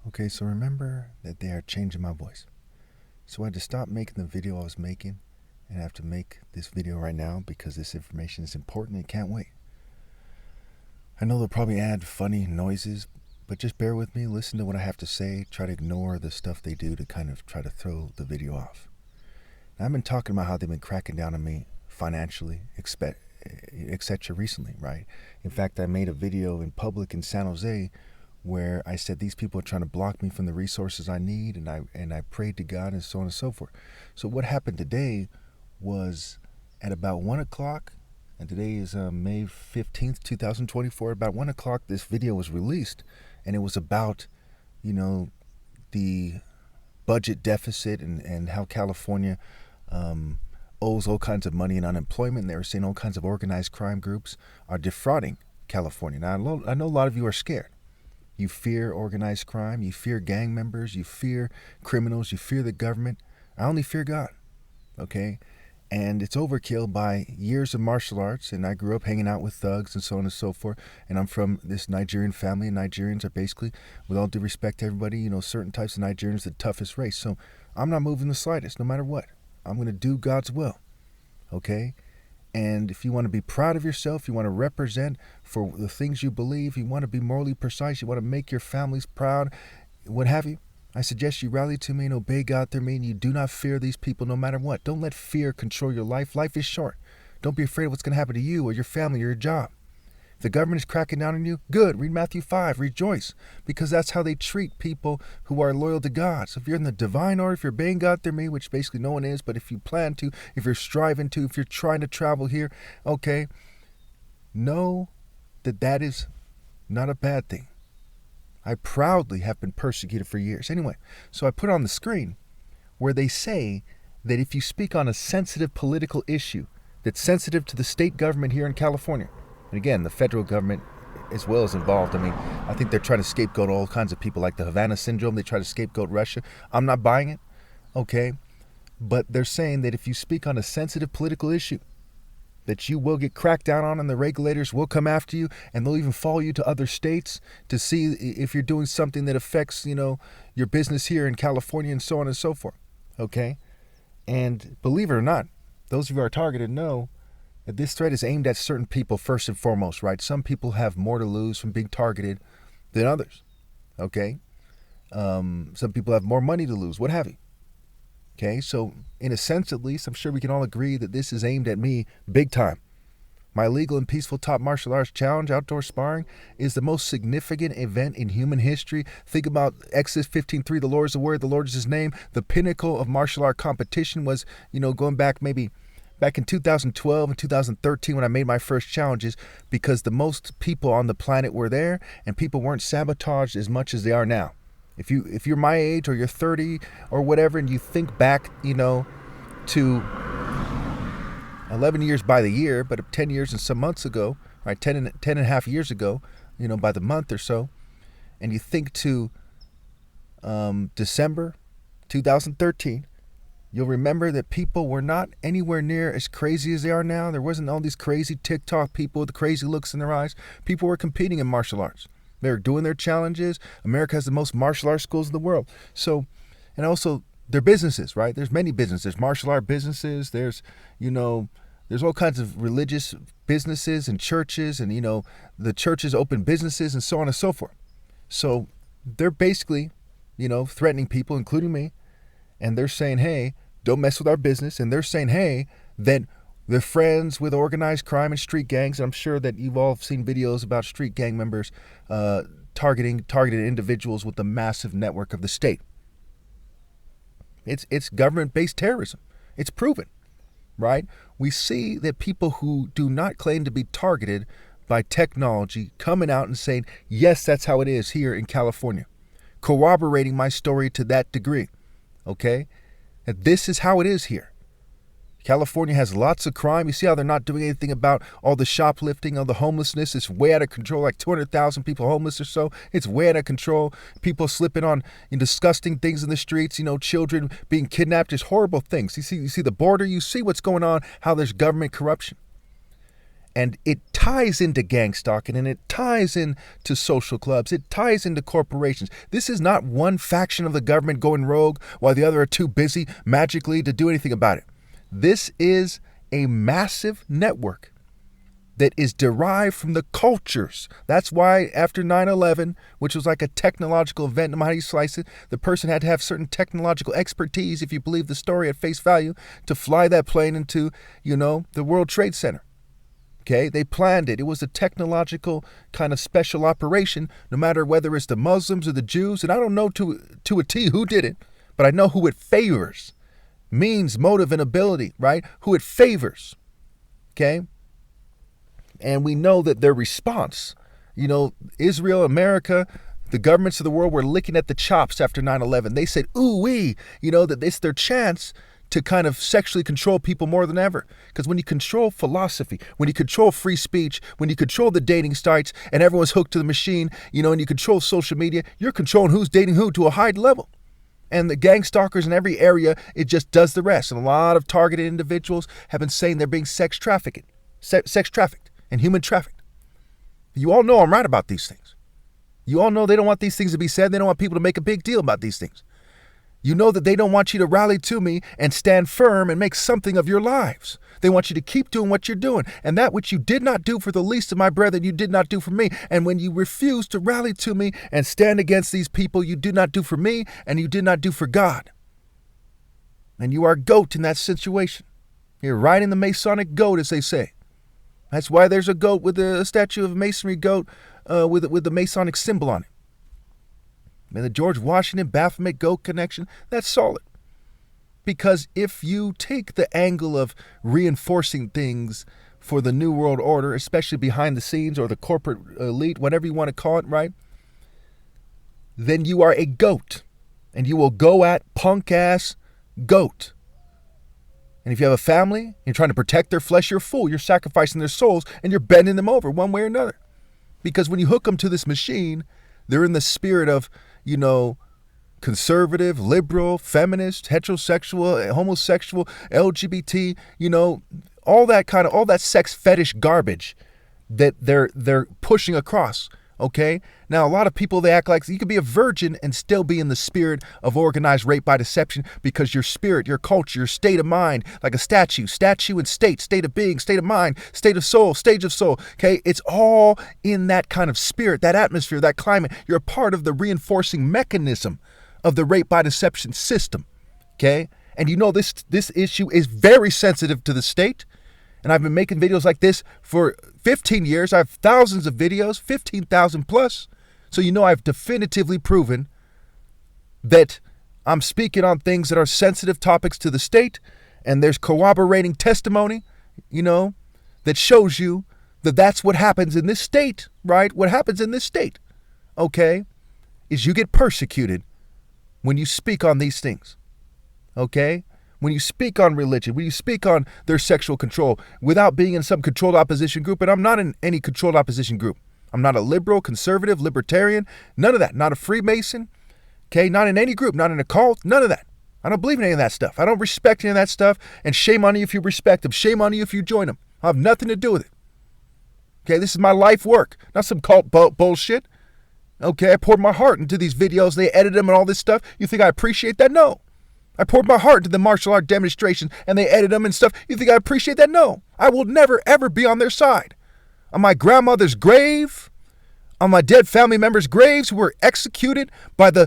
Okay, so remember that they are changing my voice. So I had to stop making the video I was making and I have to make this video right now because this information is important and can't wait. I know they'll probably add funny noises, but just bear with me, listen to what I have to say, try to ignore the stuff they do to kind of try to throw the video off. Now, I've been talking about how they've been cracking down on me financially, etc. recently, right? In fact, I made a video in public in San Jose where I said these people are trying to block me from the resources I need, and I prayed to God and so on and so forth. So what happened today was at about 1 o'clock, and today is May 15th, 2024, about 1 o'clock this video was released, and it was about, the budget deficit and how California owes all kinds of money in unemployment. And they were saying all kinds of organized crime groups are defrauding California. Now, I know a lot of you are scared. You fear organized crime, you fear gang members, you fear criminals, you fear the government. I only fear God, okay? And it's overkill by years of martial arts, and I grew up hanging out with thugs and so on and so forth, and I'm from this Nigerian family, and Nigerians are basically, with all due respect to everybody, certain types of Nigerians, the toughest race. So I'm not moving the slightest, no matter what. I'm going to do God's will, okay? And if you want to be proud of yourself, you want to represent for the things you believe, you want to be morally precise, you want to make your families proud, what have you, I suggest you rally to me and obey God through me, and you do not fear these people no matter what. Don't let fear control your life. Life is short. Don't be afraid of what's going to happen to you or your family or your job. If the government is cracking down on you, good. Read Matthew 5. Rejoice, because that's how they treat people who are loyal to God. So if you're in the divine order, if you're obeying God through me, which basically no one is, but if you plan to, if you're striving to, if you're trying to travel here, okay, know that that is not a bad thing. I proudly have been persecuted for years. Anyway, so I put on the screen where they say that if you speak on a sensitive political issue that's sensitive to the state government here in California, and again, the federal government as well is involved. I mean, I think they're trying to scapegoat all kinds of people like the Havana Syndrome. They try to scapegoat Russia. I'm not buying it, okay? But they're saying that if you speak on a sensitive political issue, that you will get cracked down on and the regulators will come after you, and they'll even follow you to other states to see if you're doing something that affects, your business here in California and so on and so forth, okay? And believe it or not, those of you who are targeted know that this threat is aimed at certain people first and foremost, right? Some people have more to lose from being targeted than others, okay? Some people have more money to lose, what have you. Okay, so in a sense at least, I'm sure we can all agree that this is aimed at me big time. My legal and peaceful top martial arts challenge, outdoor sparring, is the most significant event in human history. Think about Exodus 15:3, the Lord is the word, the Lord is his name. The pinnacle of martial art competition was, going back in 2012 and 2013 when I made my first challenges, because the most people on the planet were there and people weren't sabotaged as much as they are now. If you're my age or you're 30 or whatever, and you think back, to 11 years by the year, but 10 years and some months ago, right, 10 and a half years ago, by the month or so, and you think to December 2013, you'll remember that people were not anywhere near as crazy as they are now. There wasn't all these crazy TikTok people with the crazy looks in their eyes. People were competing in martial arts. They're doing their challenges. America has the most martial arts schools in the world. So, and also their businesses, right? There's many businesses. There's martial art businesses. There's all kinds of religious businesses and churches, and, the churches open businesses and so on and so forth. So they're basically, threatening people, including me, and they're saying, hey, don't mess with our business. And they're saying, hey, that they're friends with organized crime and street gangs. And I'm sure that you've all seen videos about street gang members targeted individuals with the massive network of the state. It's government-based terrorism. It's proven, right? We see that people who do not claim to be targeted by technology coming out and saying, yes, that's how it is here in California, corroborating my story to that degree, okay? That this is how it is here. California has lots of crime. You see how they're not doing anything about all the shoplifting, all the homelessness. It's way out of control, like 200,000 people homeless or so. It's way out of control. People slipping on disgusting things in the streets, children being kidnapped, just horrible things. You see the border, you see what's going on, how there's government corruption. And it ties into gang stalking, and it ties into social clubs. It ties into corporations. This is not one faction of the government going rogue while the other are too busy magically to do anything about it. This is a massive network that is derived from the cultures. That's why after 9/11, which was like a technological event, no matter how you slice it, the person had to have certain technological expertise, if you believe the story at face value, to fly that plane into, the World Trade Center. Okay, they planned it. It was a technological kind of special operation, no matter whether it's the Muslims or the Jews. And I don't know to a T who did it, but I know who it favors. Means, motive, and ability, right? Who it favors. Okay? And we know that their response, Israel, America, the governments of the world were licking at the chops after 9/11. They said, ooh-wee, that it's their chance to kind of sexually control people more than ever. Because when you control philosophy, when you control free speech, when you control the dating sites and everyone's hooked to the machine, and you control social media, you're controlling who's dating who to a high level. And the gang stalkers in every area, it just does the rest. And a lot of targeted individuals have been saying they're being sex trafficked and human trafficked. You all know I'm right about these things. You all know they don't want these things to be said. They don't want people to make a big deal about these things. You know that they don't want you to rally to me and stand firm and make something of your lives. They want you to keep doing what you're doing. And that which you did not do for the least of my brethren, you did not do for me. And when you refuse to rally to me and stand against these people, you did not do for me and you did not do for God. And you are a goat in that situation. You're riding the Masonic goat, as they say. That's why there's a goat with a statue of a masonry goat with the Masonic symbol on it. And the George Washington Baphomet goat connection, that's solid. Because if you take the angle of reinforcing things for the New World Order, especially behind the scenes or the corporate elite, whatever you want to call it, right? Then you are a goat. And you will go at punk-ass goat. And if you have a family, you're trying to protect their flesh, you're a fool. You're sacrificing their souls and you're bending them over one way or another. Because when you hook them to this machine, they're in the spirit of, conservative, liberal, feminist, heterosexual, homosexual, LGBT, all that sex fetish garbage that they're pushing across. Okay? Now, a lot of people, they act like you could be a virgin and still be in the spirit of organized rape by deception because your spirit, your culture, your state of mind, like a statue and state of being, state of mind, state of soul, stage of soul. Okay? It's all in that kind of spirit, that atmosphere, that climate. You're a part of the reinforcing mechanism of the rape by deception system. Okay? And this issue is very sensitive to the state. And I've been making videos like this for 15 years. I have thousands of videos, 15,000 plus. So I've definitively proven that I'm speaking on things that are sensitive topics to the state. And there's corroborating testimony, that shows you that that's what happens in this state, right? What happens in this state, okay, is you get persecuted when you speak on these things, okay? When you speak on religion, when you speak on their sexual control without being in some controlled opposition group, and I'm not in any controlled opposition group. I'm not a liberal, conservative, libertarian, none of that. Not a Freemason, okay? Not in any group, not in a cult, none of that. I don't believe in any of that stuff. I don't respect any of that stuff, and shame on you if you respect them. Shame on you if you join them. I have nothing to do with it. Okay, this is my life work, not some cult bullshit. Okay, I poured my heart into these videos. They edit them and all this stuff. You think I appreciate that? No. I poured my heart into the martial art demonstrations and they edit them and stuff. You think I appreciate that? No. I will never, ever be on their side. On my grandmother's grave, on my dead family members' graves who were executed by the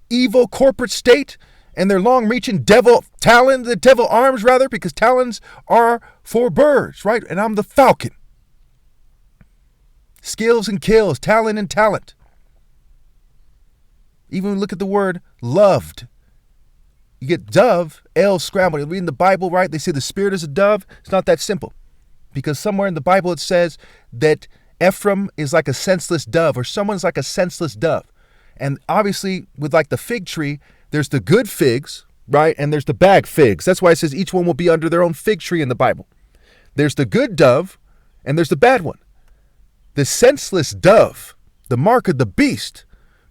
evil corporate state and their long-reaching devil arms, because talons are for birds, right? And I'm the falcon. Skills and kills, talent and talent. Even look at the word loved. You get dove, L scrambled. You read in the Bible, right? They say the spirit is a dove. It's not that simple. Because somewhere in the Bible it says that Ephraim is like a senseless dove, or someone's like a senseless dove. And obviously, with like the fig tree, there's the good figs, right? And there's the bad figs. That's why it says each one will be under their own fig tree in the Bible. There's the good dove, and there's the bad one. The senseless dove, the mark of the beast,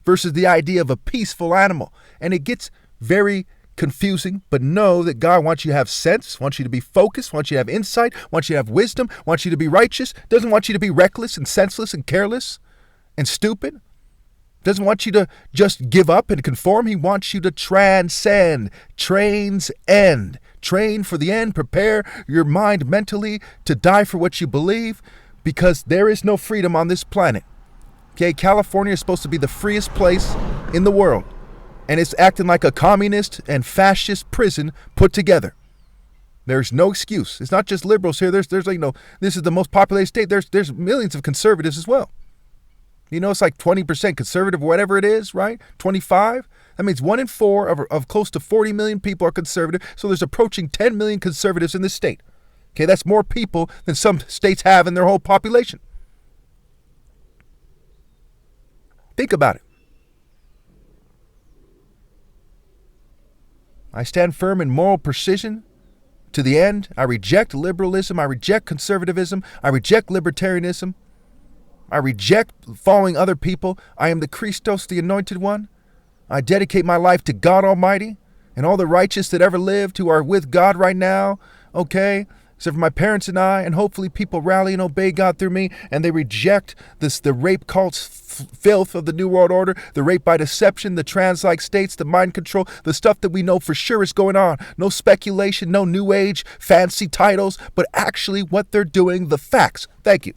versus the idea of a peaceful animal. And it gets very confusing, but know that God wants you to have sense, wants you to be focused, wants you to have insight, wants you to have wisdom, wants you to be righteous, doesn't want you to be reckless and senseless and careless and stupid. Doesn't want you to just give up and conform. He wants you to transcend. Trains end. Train for the end. Prepare your mind mentally to die for what you believe, because there is no freedom on this planet. Okay, California is supposed to be the freest place in the world, and it's acting like a communist and fascist prison put together. There's no excuse. It's not just liberals here. There's this is the most populated state. There's millions of conservatives as well. It's like 20% conservative, whatever it is, right? 25. That means 1 in 4 of close to 40 million people are conservative. So there's approaching 10 million conservatives in this state. Okay, that's more people than some states have in their whole population. Think about it. I stand firm in moral precision to the end. I reject liberalism. I reject conservatism. I reject libertarianism. I reject following other people. I am the Christos, the Anointed One. I dedicate my life to God Almighty and all the righteous that ever lived who are with God right now, okay? Except for my parents and I, and hopefully people rally and obey God through me, and they reject the rape cult's filth of the New World Order, the rape by deception, the trans-like states, the mind control, the stuff that we know for sure is going on. No speculation, no new age, fancy titles, but actually what they're doing, the facts. Thank you.